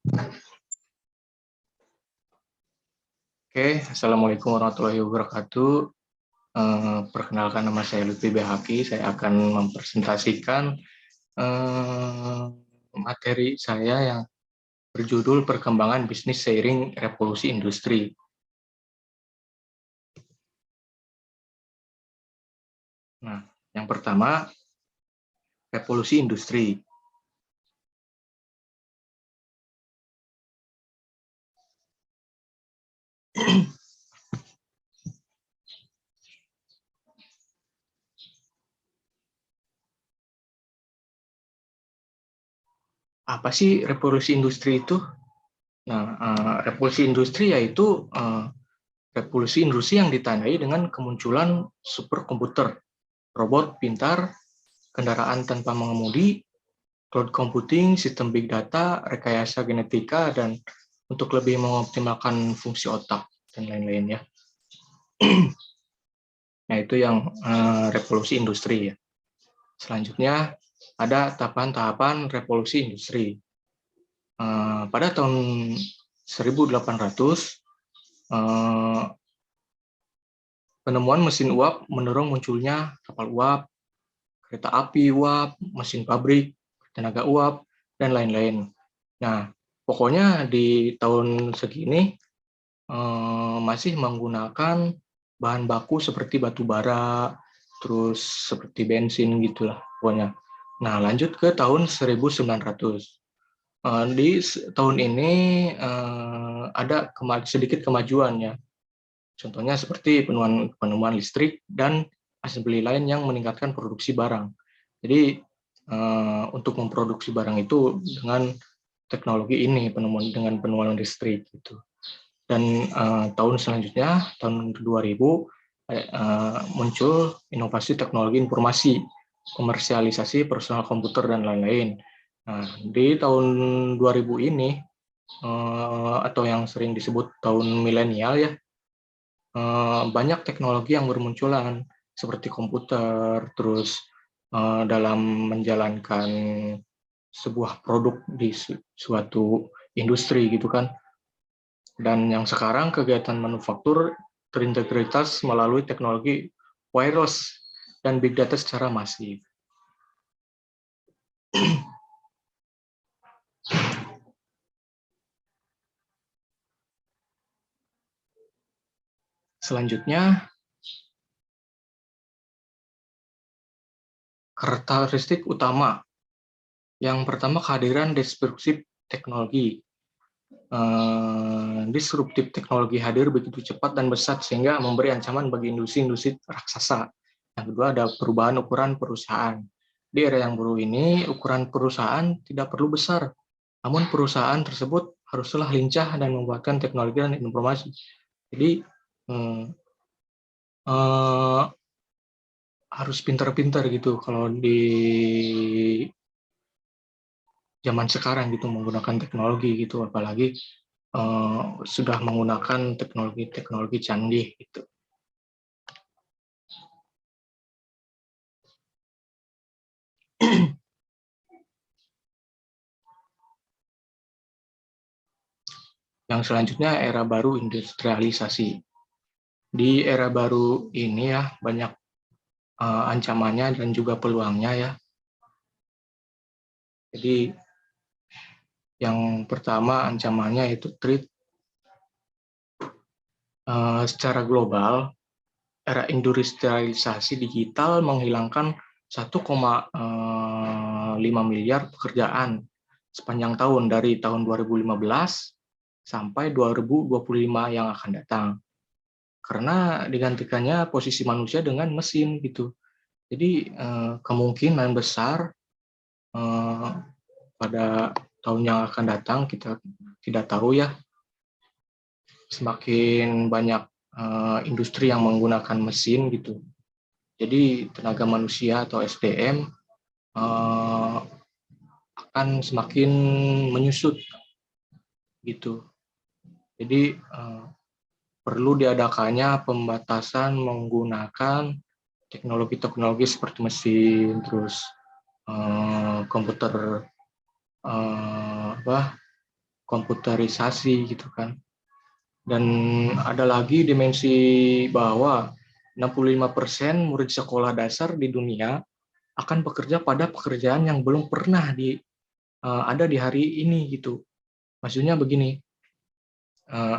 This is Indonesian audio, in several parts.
Oke, Assalamualaikum warahmatullahi wabarakatuh. Perkenalkan, nama saya Lutfi Behaki. Saya akan mempresentasikan materi saya yang berjudul Perkembangan Bisnis Seiring Revolusi Industri. Nah, yang pertama, revolusi industri. Apa sih revolusi industri itu? Nah, revolusi industri yaitu revolusi industri yang ditandai dengan kemunculan superkomputer, robot pintar, kendaraan tanpa mengemudi, cloud computing, sistem big data, rekayasa genetika, dan untuk lebih mengoptimalkan fungsi otak, dan lain-lain ya. Nah, itu yang revolusi industri ya. Selanjutnya, ada tahapan-tahapan revolusi industri. Pada tahun 1800, penemuan mesin uap mendorong munculnya kapal uap, kereta api uap, mesin pabrik, tenaga uap, dan lain-lain. Nah, pokoknya di tahun segini masih menggunakan bahan baku seperti batu bara, terus seperti bensin gitulah pokoknya. Nah, lanjut ke tahun 1900. Di tahun ini ada sedikit kemajuan ya. Contohnya seperti penemuan listrik dan assembly line yang meningkatkan produksi barang. Jadi untuk memproduksi barang itu dengan teknologi ini, dengan penemuan listrik gitu. Dan tahun selanjutnya, tahun 2000, muncul inovasi teknologi informasi, komersialisasi personal komputer, dan lain-lain. Nah, di tahun 2000 ini, atau yang sering disebut tahun milenial ya, banyak teknologi yang bermunculan, seperti komputer, terus dalam menjalankan sebuah produk di suatu industri gitu kan. Dan yang sekarang kegiatan manufaktur terintegritas melalui teknologi wireless dan big data secara masif. Selanjutnya, karakteristik utama. Yang pertama, kehadiran disruptif teknologi. Disruptif teknologi hadir begitu cepat dan besar sehingga memberi ancaman bagi industri-industri raksasa. Yang kedua, ada perubahan ukuran perusahaan. Di era yang baru ini, ukuran perusahaan tidak perlu besar, namun perusahaan tersebut haruslah lincah dan membuatkan teknologi dan informasi. Jadi harus pintar-pintar gitu kalau di zaman sekarang gitu menggunakan teknologi gitu, apalagi sudah menggunakan teknologi canggih gitu. Yang selanjutnya, era baru industrialisasi. Di era baru ini ya banyak ancamannya dan juga peluangnya ya. Jadi yang pertama ancamannya itu trade. Secara global, era industrialisasi digital menghilangkan 1,5 miliar pekerjaan sepanjang tahun dari tahun 2015 sampai 2025 yang akan datang. Karena digantikannya posisi manusia dengan mesin gitu. Jadi kemungkinan besar pada tahun yang akan datang kita tidak tahu ya, semakin banyak industri yang menggunakan mesin gitu. Jadi tenaga manusia atau SDM akan semakin menyusut gitu. Jadi perlu diadakannya pembatasan menggunakan teknologi-teknologi seperti mesin, terus komputer komputerisasi gitu kan. Dan ada lagi dimensi bahwa 65% murid sekolah dasar di dunia akan bekerja pada pekerjaan yang belum pernah ada di hari ini gitu. Maksudnya begini, eh,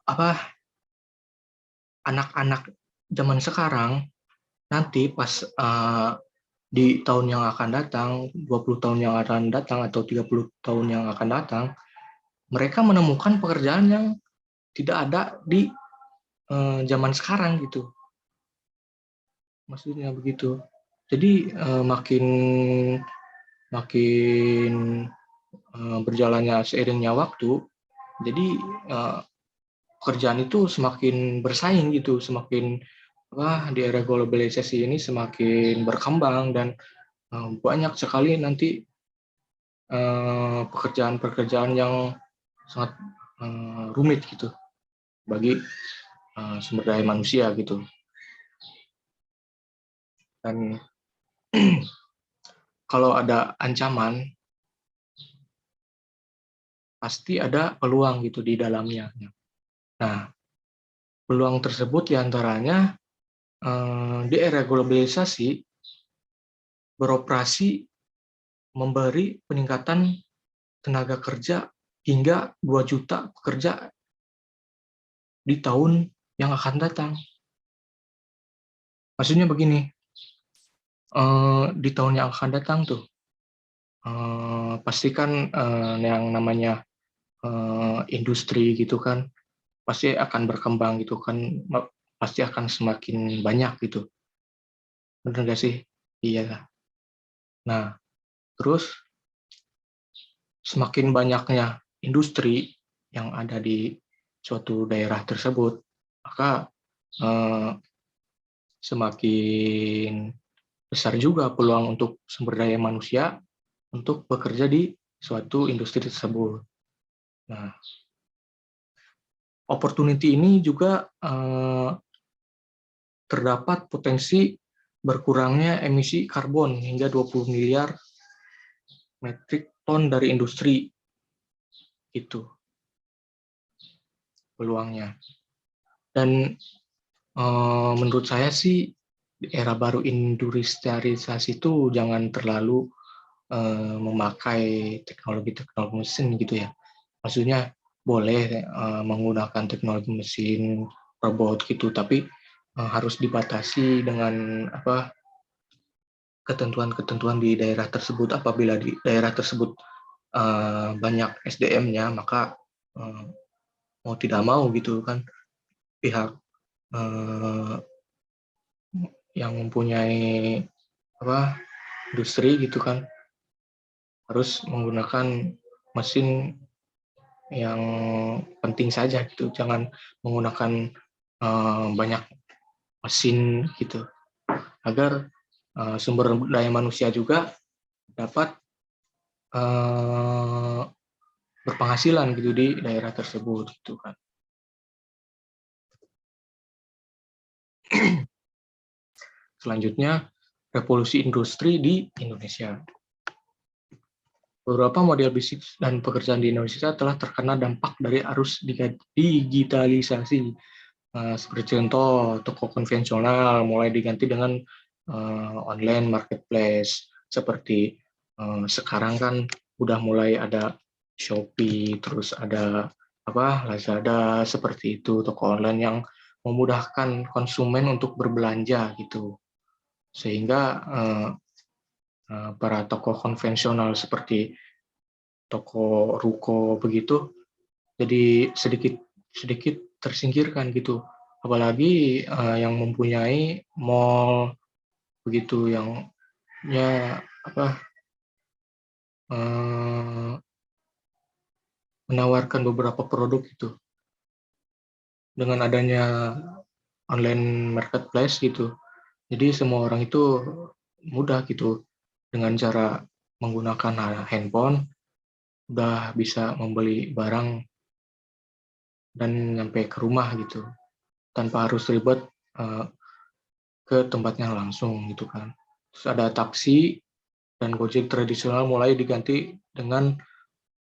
apa anak-anak zaman sekarang nanti pas di tahun yang akan datang, 20 tahun yang akan datang atau 30 tahun yang akan datang, mereka menemukan pekerjaan yang tidak ada di zaman sekarang gitu. Maksudnya begitu. Jadi makin berjalannya seiringnya waktu, jadi pekerjaan itu semakin bersaing gitu, semakin di era globalisasi ini semakin berkembang dan banyak sekali nanti pekerjaan-pekerjaan yang sangat rumit gitu bagi sumber daya manusia gitu. Dan kalau ada ancaman, pasti ada peluang gitu di dalamnya. Nah, peluang tersebut diantaranya di era globalisasi beroperasi memberi peningkatan tenaga kerja hingga 2 juta pekerja di tahun yang akan datang. Maksudnya begini, di tahun yang akan datang tuh, pastikan yang namanya industri gitu kan, pasti akan berkembang gitu kan, pasti akan semakin banyak gitu. Bener nggak sih? Iya. Nah, terus semakin banyaknya industri yang ada di suatu daerah tersebut, maka semakin besar juga peluang untuk sumber daya manusia untuk bekerja di suatu industri tersebut. Nah, opportunity ini juga terdapat potensi berkurangnya emisi karbon hingga 20 miliar metrik ton dari industri. Itu peluangnya. Dan menurut saya sih di era baru industrialisasi itu jangan terlalu memakai teknologi-teknologi mesin gitu ya. Maksudnya boleh menggunakan teknologi mesin, robot gitu, tapi harus dibatasi dengan ketentuan-ketentuan di daerah tersebut. Apabila di daerah tersebut banyak SDM-nya, maka mau tidak mau gitu kan pihak yang mempunyai industri gitu kan harus menggunakan mesin yang penting saja gitu, jangan menggunakan banyak mesin gitu, agar sumber daya manusia juga dapat berpenghasilan gitu di daerah tersebut gitu kan. Selanjutnya, revolusi industri di Indonesia. Beberapa model bisnis dan pekerjaan di Indonesia telah terkena dampak dari arus digitalisasi. Seperti contoh, toko konvensional mulai diganti dengan online marketplace. Seperti sekarang kan udah mulai ada Shopee, terus ada Lazada, seperti itu, toko online yang memudahkan konsumen untuk berbelanja gitu. Sehingga para toko konvensional seperti toko ruko begitu jadi sedikit tersingkirkan gitu, apalagi yang mempunyai mall begitu yang menawarkan beberapa produk itu dengan adanya online marketplace gitu, jadi semua orang itu mudah gitu dengan cara menggunakan handphone udah bisa membeli barang dan nyampe ke rumah gitu tanpa harus ribet ke tempatnya langsung gitu kan. Terus ada taksi dan Gojek tradisional mulai diganti dengan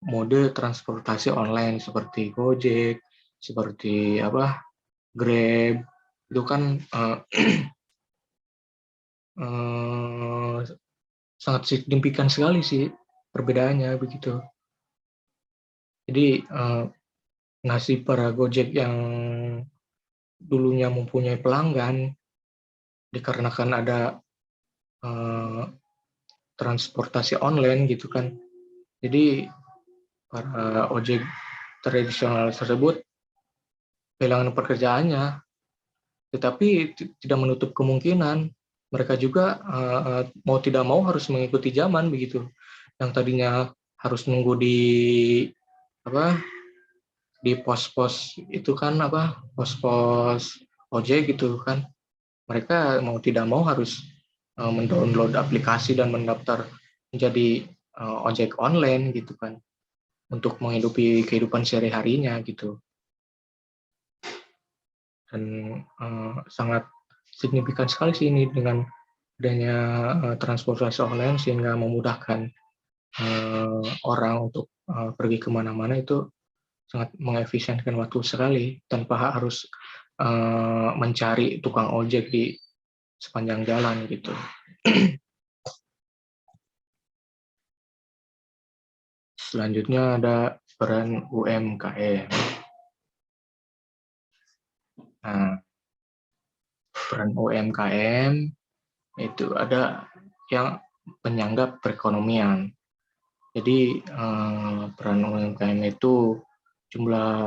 mode transportasi online seperti Gojek, seperti Grab, itu kan eh, sangat signifikan sekali sih perbedaannya begitu. Jadi nasib para Gojek yang dulunya mempunyai pelanggan dikarenakan ada transportasi online gitu kan. Jadi para ojek tradisional tersebut kehilangan pekerjaannya, tetapi tidak menutup kemungkinan mereka juga mau tidak mau harus mengikuti zaman begitu. Yang tadinya harus nunggu apa di pos-pos itu kan pos-pos ojek gitu kan. Mereka mau tidak mau harus mendownload aplikasi dan mendaftar menjadi ojek online gitu kan untuk menghidupi kehidupan sehari-harinya gitu. Dan sangat signifikan sekali sih ini dengan adanya transportasi online sehingga memudahkan orang untuk pergi kemana-mana, itu sangat mengefisienkan waktu sekali tanpa harus mencari tukang ojek di sepanjang jalan gitu. Selanjutnya ada peran UMKM. Nah, peran UMKM itu ada yang penyangga perekonomian. Jadi peran UMKM itu jumlah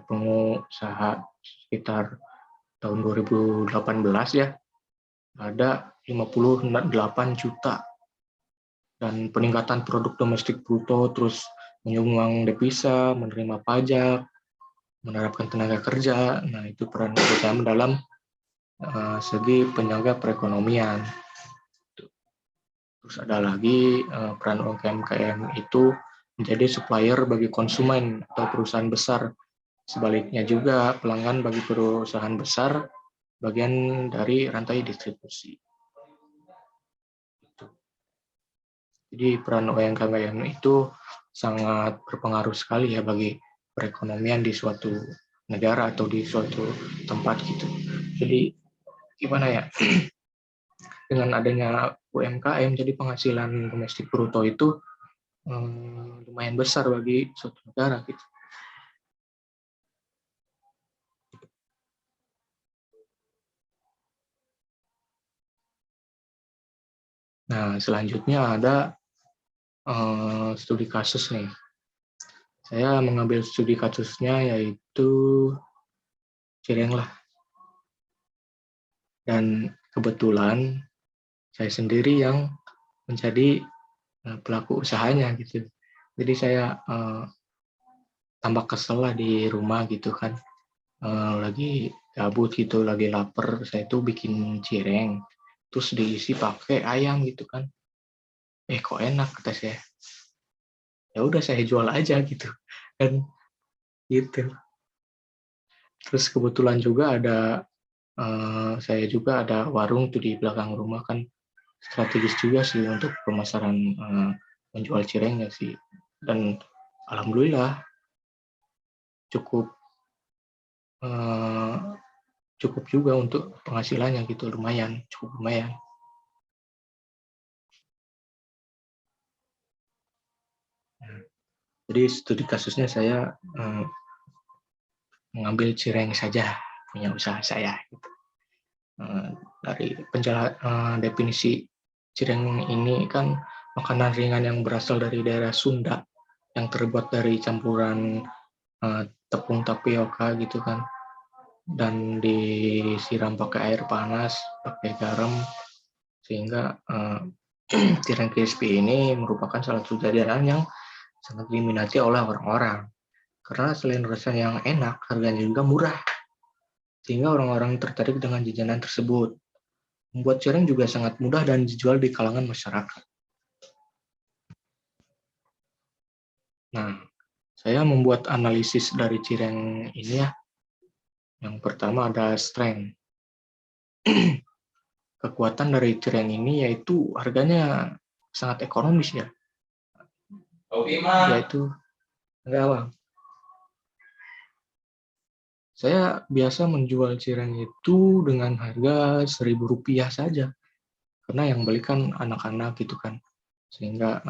pengusaha sekitar tahun 2018 ya ada 58 juta, dan peningkatan produk domestik bruto, terus menyumbang devisa, menerima pajak, menerapkan tenaga kerja. Nah, itu peran UMKM dalam segi penyangga perekonomian. Terus ada lagi peran UMKM itu menjadi supplier bagi konsumen atau perusahaan besar. Sebaliknya juga pelanggan bagi perusahaan besar, bagian dari rantai distribusi. Jadi peran UMKM itu sangat berpengaruh sekali ya bagi perekonomian di suatu negara atau di suatu tempat gitu. Jadi gimana ya, dengan adanya UMKM jadi penghasilan domestik bruto itu lumayan besar bagi suatu negara gitu. Nah, selanjutnya ada studi kasus nih. Saya mengambil studi kasusnya yaitu Cireng lah. Dan kebetulan saya sendiri yang menjadi pelaku usahanya gitu. Jadi saya tambah kesel lah di rumah gitu kan. Lagi gabut gitu, lagi lapar, saya tuh bikin cireng. Terus diisi pakai ayam gitu kan. Kok enak kata saya. Ya udah saya jual aja gitu. Dan gitu. Terus kebetulan juga saya juga ada warung tuh di belakang rumah kan, strategis juga sih untuk pemasaran menjual cirengnya sih. Dan alhamdulillah cukup cukup juga untuk penghasilannya gitu, cukup lumayan. Jadi studi kasusnya saya mengambil cireng saja punya usaha saya gitu. Dari definisi cireng ini kan makanan ringan yang berasal dari daerah Sunda yang terbuat dari campuran tepung tapioka gitu kan, dan disiram pakai air panas, pakai garam, sehingga cireng crispy ini merupakan salah satu jajanan yang sangat diminati oleh orang-orang. Karena selain rasa yang enak, harganya juga murah, sehingga orang-orang tertarik dengan jajanan tersebut. Membuat cireng juga sangat mudah dan dijual di kalangan masyarakat. Nah, saya membuat analisis dari cireng ini ya. Yang pertama ada strength. Kekuatan dari cireng ini yaitu harganya sangat ekonomis ya. yaitu enggak Bang. Saya biasa menjual cireng itu dengan harga Rp1.000 saja, karena yang beli kan anak-anak gitu kan, sehingga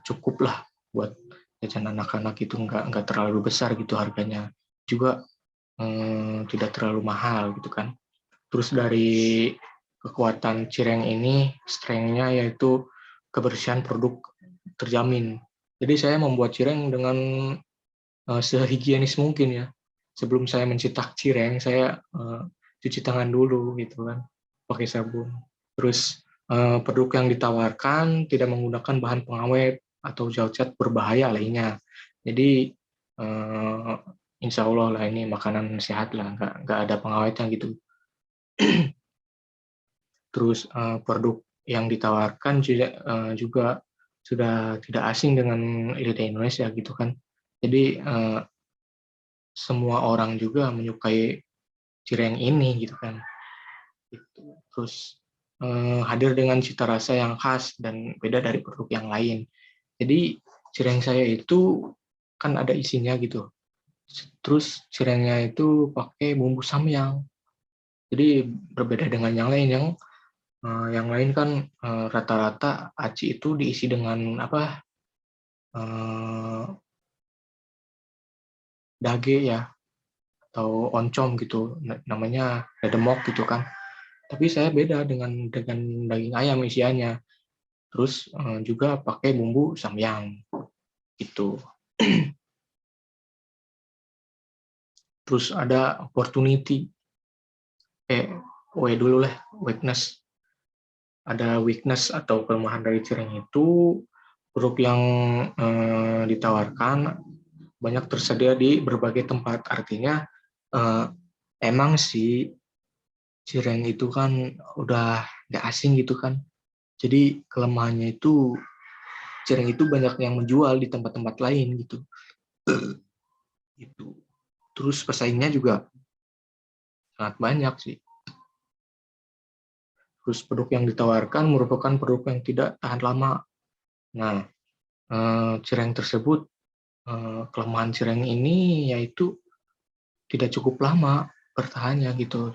cukuplah buat jajan anak-anak itu nggak terlalu besar gitu harganya, juga tidak terlalu mahal gitu kan. Terus dari kekuatan cireng ini, strength-nya yaitu kebersihan produk terjamin. Jadi saya membuat cireng dengan sehigienis mungkin ya. Sebelum saya mencetak cireng, saya cuci tangan dulu gitu kan, pakai sabun. Terus produk yang ditawarkan tidak menggunakan bahan pengawet atau zat berbahaya lainnya. Jadi insya Allah lah ini makanan sehat lah, nggak ada pengawetnya gitu. Terus produk yang ditawarkan juga sudah tidak asing dengan lidah Indonesia gitu kan. Jadi semua orang juga menyukai cireng ini gitu kan. Gitu. Terus hadir dengan cita rasa yang khas dan beda dari produk yang lain. Jadi cireng saya itu kan ada isinya gitu. Terus cirengnya itu pakai bumbu samyang. Jadi berbeda dengan yang lain kan rata-rata aci itu diisi dengan apa dage ya atau oncom gitu, namanya dedemok gitu kan. Tapi saya beda dengan daging ayam isiannya. Terus juga pakai bumbu samyang gitu. Terus ada opportunity, dulu lah, weakness. Ada weakness atau kelemahan dari cireng itu, produk yang ditawarkan banyak tersedia di berbagai tempat. Artinya emang sih cireng itu kan udah nggak asing gitu kan. Jadi kelemahannya itu cireng itu banyak yang menjual di tempat-tempat lain gitu. Gitu. Terus pesaingnya juga sangat banyak sih. Terus produk yang ditawarkan merupakan produk yang tidak tahan lama. Nah, cireng tersebut, kelemahan cireng ini yaitu tidak cukup lama bertahannya gitu.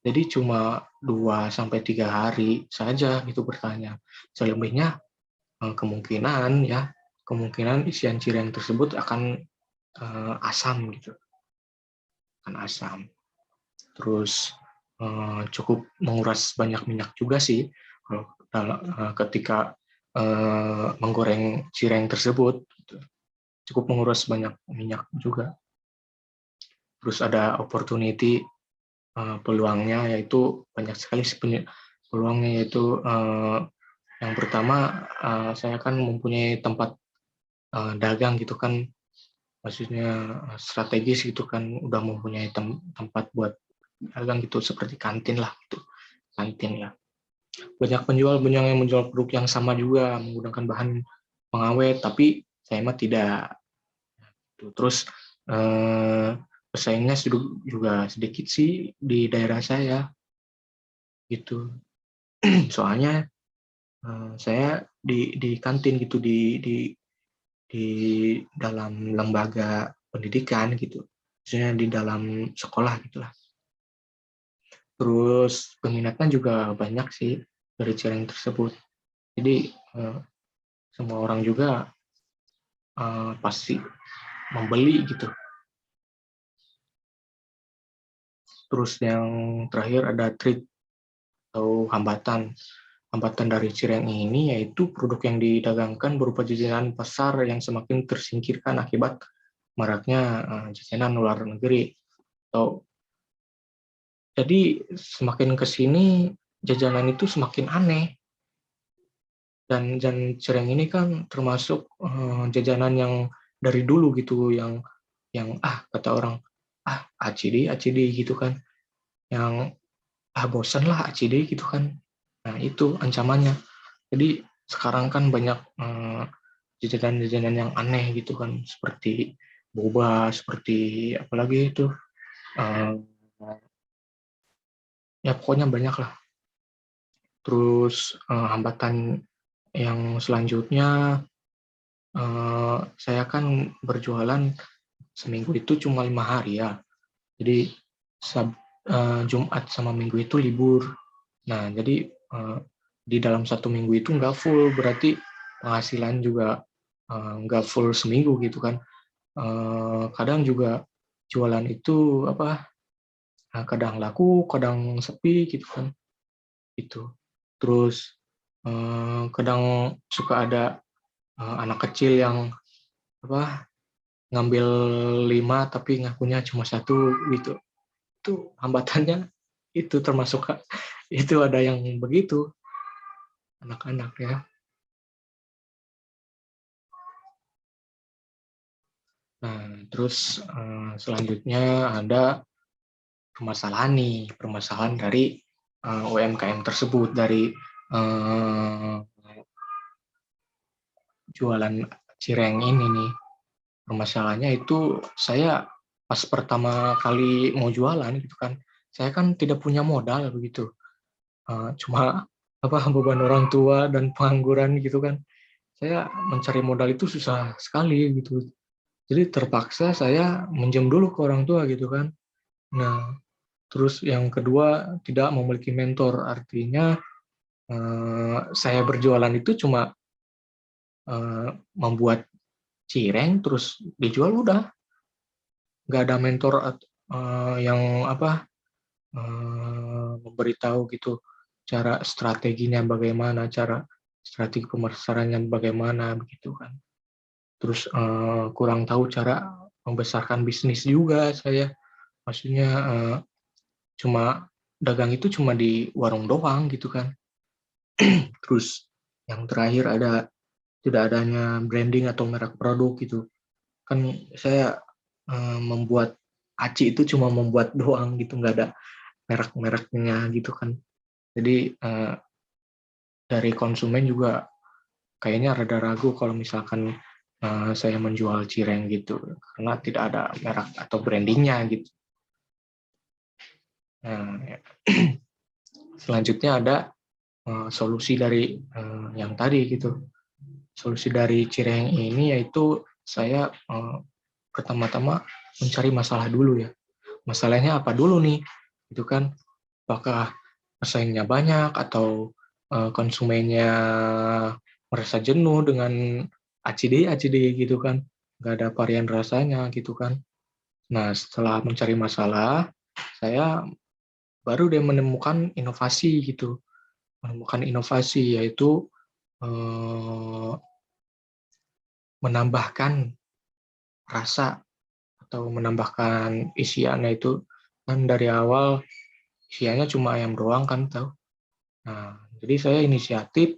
Jadi cuma 2 sampai 3 hari saja gitu bertahannya. Selebihnya kemungkinan isian cireng tersebut akan asam gitu, akan asam. Terus cukup menguras banyak minyak juga sih ketika menggoreng cireng tersebut. Gitu. Cukup menguras banyak minyak juga. Terus ada opportunity, peluangnya yaitu banyak sekali peluangnya, yaitu yang pertama saya kan mempunyai tempat dagang gitu kan, maksudnya strategis gitu kan, udah mempunyai tempat buat dagang gitu seperti kantin lah gitu, kantin lah. Banyak penjual yang menjual produk yang sama juga menggunakan bahan pengawet, tapi saya mah tidak. Terus pesaingnya juga sedikit sih di daerah saya gitu. Soalnya saya di kantin gitu, di dalam lembaga pendidikan gitu, maksudnya di dalam sekolah gitulah. Terus peminatnya juga banyak sih dari cireng tersebut. Jadi semua orang juga pasti membeli gitu. Terus yang terakhir ada trik atau hambatan. Hambatan dari cireng ini yaitu produk yang didagangkan berupa jajanan pasar yang semakin tersingkirkan akibat maraknya jajanan luar negeri. Jadi semakin ke sini jajanan itu semakin aneh. Dan cireng ini kan termasuk jajanan yang dari dulu gitu, yang kata orang ACD gitu kan, yang bosan lah ACD gitu kan. Nah itu ancamannya. Jadi sekarang kan banyak jajanan-jajanan yang aneh gitu kan, seperti boba, seperti apalagi itu, ya pokoknya banyak lah. Terus hambatan Yang selanjutnya, saya kan berjualan seminggu itu cuma 5 hari ya. Jadi Jumat sama Minggu itu libur. Nah, jadi di dalam 1 minggu itu nggak full, berarti penghasilan juga nggak full seminggu gitu kan. Kadang juga jualan itu kadang laku, kadang sepi gitu kan. Itu. Terus kadang suka ada anak kecil yang apa ngambil 5 tapi ngakunya cuma satu gitu. Itu hambatannya itu termasuk itu ada yang begitu anak-anak ya. Nah, terus selanjutnya ada permasalahan dari UMKM tersebut, dari eh, jualan cireng ini nih. Permasalahannya itu saya pas pertama kali mau jualan gitu kan, saya kan tidak punya modal begitu. Cuma beban orang tua dan pengangguran gitu kan. Saya mencari modal itu susah sekali gitu. Jadi terpaksa saya minjem dulu ke orang tua gitu kan. Nah, terus yang kedua tidak memiliki mentor, artinya saya berjualan itu cuma membuat cireng terus dijual udah, nggak ada mentor yang memberitahu gitu cara strateginya bagaimana, cara strategi pemasarannya bagaimana begitu kan. Terus kurang tahu cara membesarkan bisnis juga saya. Maksudnya cuma dagang itu cuma di warung doang gitu kan. Terus yang terakhir ada tidak adanya branding atau merek produk gitu. Kan saya membuat aci itu cuma membuat doang gitu, nggak ada merek-mereknya gitu kan. Jadi dari konsumen juga kayaknya rada ragu kalau misalkan saya menjual cireng gitu, karena tidak ada merek atau brandingnya gitu. Nah, ya. Selanjutnya ada solusi dari yang tadi gitu. Solusi dari cireng ini yaitu saya pertama-tama mencari masalah dulu ya. Masalahnya apa dulu nih? Itu kan apakah pesaingnya banyak atau konsumennya merasa jenuh dengan ACD gitu kan, nggak ada varian rasanya gitu kan. Nah, setelah mencari masalah, saya baru deh menemukan inovasi gitu, menemukan inovasi yaitu eh, menambahkan rasa atau menambahkan isiannya itu kan dari awal isiannya cuma ayam doang kan tahu. Nah, jadi saya inisiatif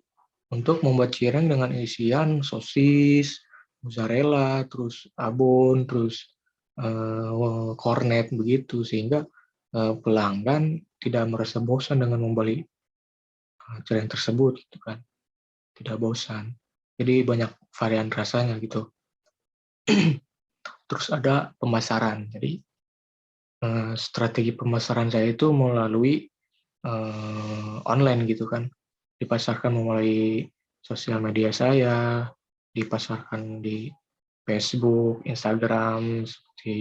untuk membuat cireng dengan isian sosis, mozzarella, terus abon, terus kornet begitu sehingga pelanggan tidak merasa bosan dengan membeli cireng tersebut gitu kan, tidak bosan. Jadi banyak varian rasanya gitu. Terus ada pemasaran. Jadi strategi pemasaran saya itu melalui online gitu kan, dipasarkan melalui sosial media saya, dipasarkan di Facebook, Instagram, seperti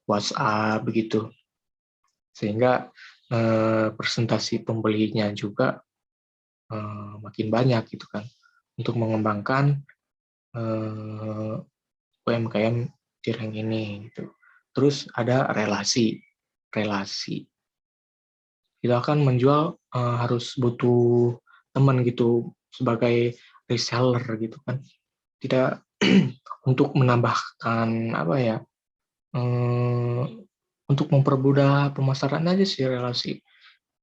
WhatsApp begitu, sehingga presentasi pembelinya juga makin banyak gitu kan, untuk mengembangkan UMKM cireng ini gitu. Terus ada relasi, relasi. Kita akan menjual harus butuh teman gitu sebagai reseller gitu kan. Tidak untuk menambahkan eh, untuk mempermudah pemasaran aja sih relasi.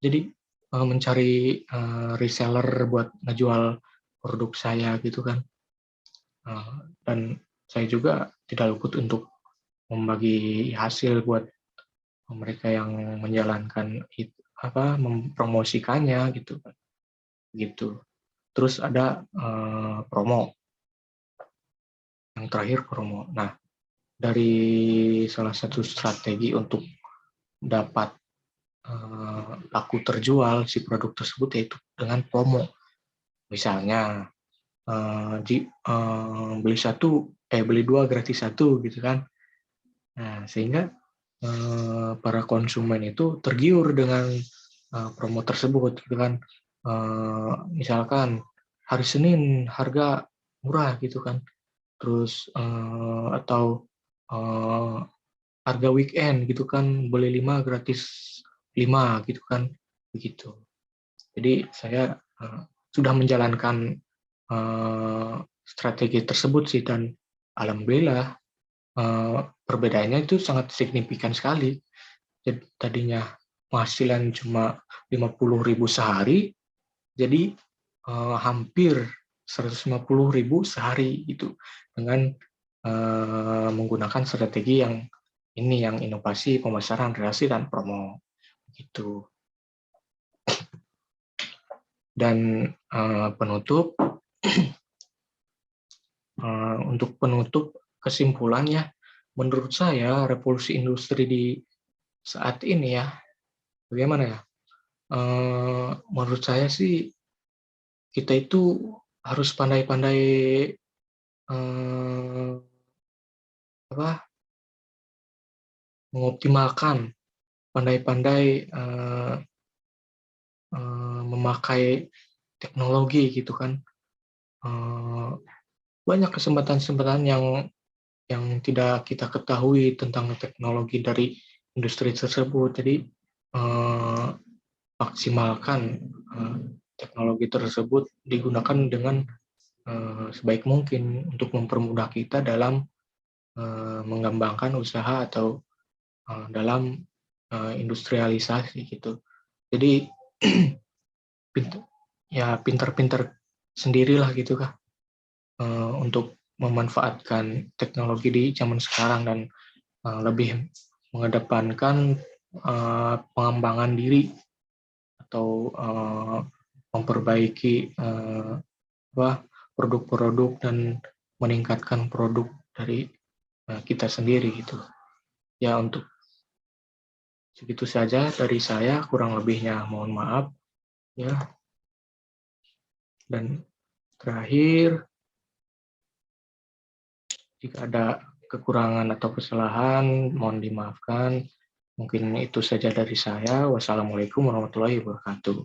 Jadi mencari reseller buat ngejual produk saya gitu kan. Dan saya juga tidak luput untuk membagi hasil buat mereka yang menjalankan mempromosikannya gitu kan. Gitu. Terus ada promo. Yang terakhir promo. Nah, dari salah satu strategi untuk dapat laku terjual si produk tersebut yaitu dengan promo. Misalnya beli dua gratis satu gitu kan. Nah, sehingga para konsumen itu tergiur dengan promo tersebut gitu kan. Misalkan hari Senin harga murah gitu kan. Terus atau eh, harga weekend gitu kan, beli 5 gratis 5 gitu kan, begitu. Jadi saya sudah menjalankan strategi tersebut sih, dan alhamdulillah perbedaannya itu sangat signifikan sekali. Jadi tadinya penghasilan cuma 50.000 sehari, jadi hampir 150.000 sehari gitu, dengan menggunakan strategi yang ini, yang inovasi, pemasaran, relasi, dan promo gitu. Dan untuk penutup kesimpulannya, menurut saya revolusi industri di saat ini ya, bagaimana ya? Menurut saya sih kita itu harus pandai-pandai eh, apa, mengoptimalkan, pandai-pandai memakai teknologi gitu kan. Eh, Banyak kesempatan-kesempatan yang tidak kita ketahui tentang teknologi dari industri tersebut. Jadi maksimalkan teknologi tersebut digunakan dengan sebaik mungkin untuk mempermudah kita dalam mengembangkan usaha atau dalam industrialisasi gitu. Jadi ya pintar-pintar sendirilah gitu kah untuk memanfaatkan teknologi di zaman sekarang, dan lebih mengedepankan pengembangan diri atau memperbaiki produk-produk dan meningkatkan produk dari kita sendiri gitu. Ya, untuk segitu saja dari saya, kurang lebihnya mohon maaf ya. Dan terakhir, jika ada kekurangan atau kesalahan mohon dimaafkan. Mungkin itu saja dari saya. Wassalamualaikum warahmatullahi wabarakatuh.